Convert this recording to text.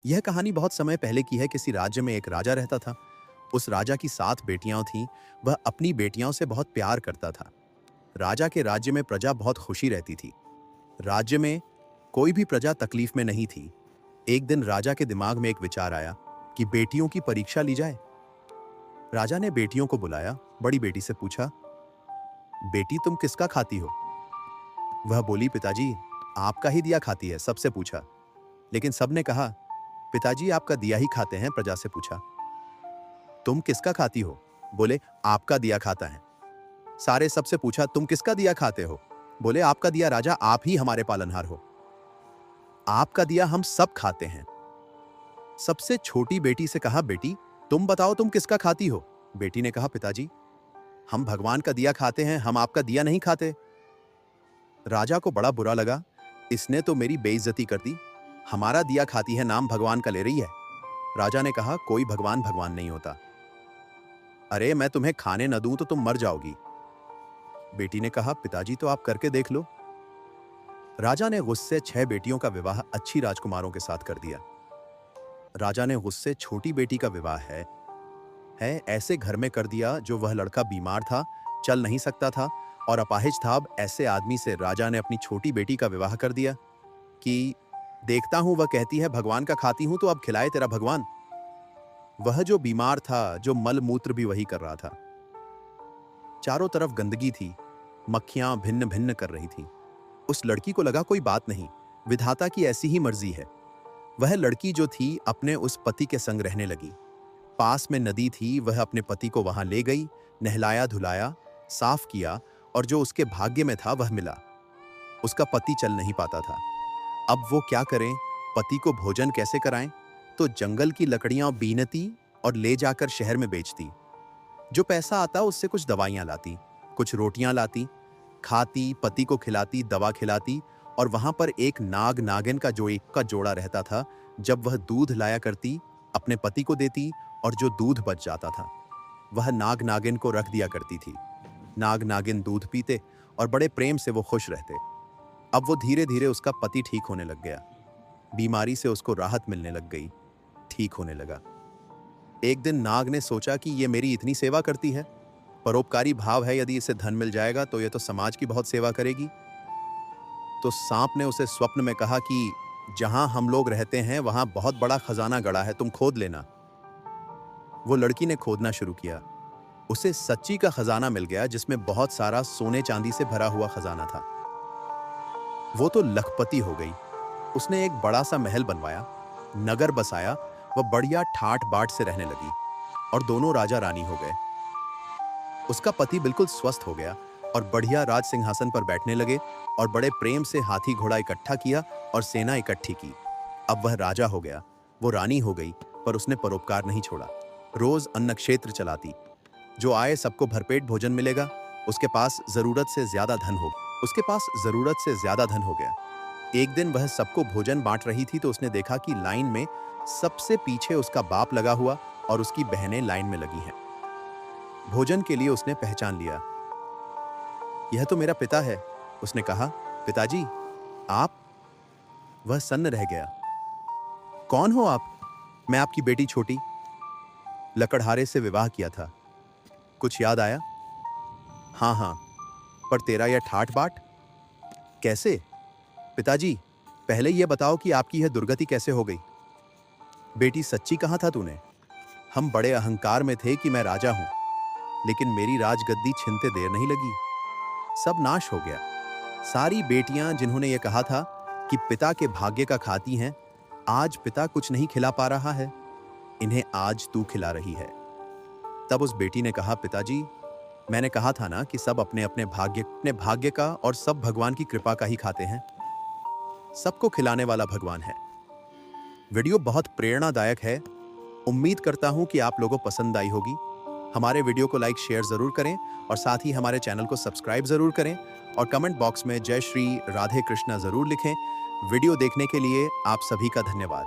यह कहानी बहुत समय पहले की है। किसी राज्य में एक राजा रहता था। उस राजा की 7 बेटियां थीं। वह अपनी बेटियों से बहुत प्यार करता था। राजा के राज्य में प्रजा बहुत खुशी रहती थी। राज्य में कोई भी प्रजा तकलीफ में नहीं थी। एक दिन राजा के दिमाग में एक विचार आया कि बेटियों की परीक्षा ली जाए। राजा ने बेटियों को बुलाया, बड़ी बेटी से पूछा, बेटी तुम किसका खाती हो? वह बोली, पिताजी आपका ही दिया खाती है। सबसे पूछा, लेकिन सबने कहा, पिताजी आपका दिया ही खाते हैं। प्रजा से पूछा, तुम किसका खाती हो? बोले, आपका दिया खाता है। सारे सबसे पूछा, तुम किसका दिया खाते हो? बोले, आपका दिया राजा, आप ही हमारे पालनहार हो। आपका दिया हम सब खाते हैं। सबसे छोटी बेटी से कहा, बेटी तुम बताओ तुम किसका खाती हो? बेटी ने कहा, पिताजी हम भगवान का दिया खाते हैं, हम आपका दिया नहीं खाते। राजा को बड़ा बुरा लगा, इसने तो मेरी बेइज्जती कर दी। हमारा दिया खाती है, नाम भगवान का ले रही है। राजा ने कहा, कोई भगवान भगवान नहीं होता। अरे मैं तुम्हें खाने न दूं तो तुम मर जाओगी। बेटी ने कहा, पिताजी तो आप करके देख लो। राजा ने गुस्से 6 बेटियों का विवाह अच्छी राजकुमारों के साथ कर दिया। राजा ने गुस्से छोटी बेटी का विवाह है ऐसे घर में कर दिया जो वह लड़का बीमार था, चल नहीं सकता था और अपाहिज था। अब ऐसे आदमी से राजा ने अपनी छोटी बेटी का विवाह कर दिया कि देखता हूं वह कहती है भगवान का खाती हूं तो अब खिलाए तेरा भगवान। वह जो बीमार था, जो मल मूत्र भी वही कर रहा था। चारों तरफ गंदगी थी, मक्खियां भिन्न भिन्न कर रही थीं। उस लड़की को लगा कोई बात नहीं, विधाता की ऐसी ही मर्जी है। वह लड़की जो थी अपने उस पति के संग रहने लगी। पास में नदी थी, वह अपने पति को वहां ले गई, नहलाया धुलाया, साफ किया और जो उसके भाग्य में था वह मिला। उसका पति चल नहीं पाता था। अब वो क्या करें, पति को भोजन कैसे कराएं? तो जंगल की लकड़ियां बीनती और ले जाकर शहर में बेचती। जो पैसा आता उससे कुछ दवाइयां लाती, कुछ रोटियां लाती, खाती, पति को खिलाती, दवा खिलाती। और वहां पर एक नाग नागिन का जो एक का जोड़ा रहता था। जब वह दूध लाया करती, अपने पति को देती और जो दूध बच जाता था वह नाग नागिन को रख दिया करती थी। नाग नागिन दूध पीते और बड़े प्रेम से वो खुश रहते। अब वो धीरे धीरे उसका पति ठीक होने लग गया। बीमारी से उसको राहत मिलने लग गई, ठीक होने लगा। एक दिन नाग ने सोचा कि ये मेरी इतनी सेवा करती है, परोपकारी भाव है, यदि इसे धन मिल जाएगा तो ये तो समाज की बहुत सेवा करेगी। तो सांप ने उसे स्वप्न में कहा कि जहां हम लोग रहते हैं वहां बहुत बड़ा खजाना गड़ा है, तुम खोद लेना। वो लड़की ने खोदना शुरू किया। उसे सच्ची का खजाना मिल गया, जिसमें बहुत सारा सोने चांदी से भरा हुआ खजाना था। वो तो लखपति हो गई। उसने एक बड़ा सा महल बनवाया, नगर बसाया। वह बढ़िया ठाट बाट से रहने लगी और दोनों राजा रानी हो गए। उसका पति बिल्कुल स्वस्थ हो गया और बढ़िया राज सिंहासन पर बैठने लगे और बड़े प्रेम से हाथी घोड़ा इकट्ठा किया और सेना इकट्ठी की। अब वह राजा हो गया, वो रानी हो गई, पर उसने परोपकार नहीं छोड़ा। रोज अन्न क्षेत्र चलाती, जो आए सबको भरपेट भोजन मिलेगा। उसके पास जरूरत से ज्यादा धन हो गया। एक दिन वह सबको भोजन बांट रही थी तो उसने देखा कि लाइन में सबसे पीछे उसका बाप लगा हुआ और उसकी बहनें लाइन में लगी हैं। भोजन के लिए उसने पहचान लिया, यह तो मेरा पिता है। उसने कहा, पिताजी आप? वह सन्न रह गया। कौन हो आप? मैं आपकी बेटी छोटी, लकड़हारे से विवाह किया था। कुछ याद आया? हाँ हाँ, पर तेरा यह ठाट बाट कैसे? पिताजी पहले यह बताओ कि आपकी यह दुर्गति कैसे हो गई? बेटी सच्ची कहाँ था तूने? हम बड़े अहंकार में थे कि मैं राजा हूं, लेकिन मेरी राजगद्दी छिनते देर नहीं लगी, सब नाश हो गया। सारी बेटियां जिन्होंने यह कहा था कि पिता के भाग्य का खाती हैं, आज पिता कुछ नहीं खिला पा रहा है, इन्हें आज तू खिला रही है। तब उस बेटी ने कहा, पिताजी मैंने कहा था ना कि सब अपने अपने भाग्य का और सब भगवान की कृपा का ही खाते हैं। सबको खिलाने वाला भगवान है। वीडियो बहुत प्रेरणादायक है। उम्मीद करता हूं कि आप लोगों को पसंद आई होगी। हमारे वीडियो को लाइक शेयर जरूर करें और साथ ही हमारे चैनल को सब्सक्राइब जरूर करें और कमेंट बॉक्स में जय श्री राधे कृष्णा जरूर लिखें। वीडियो देखने के लिए आप सभी का धन्यवाद।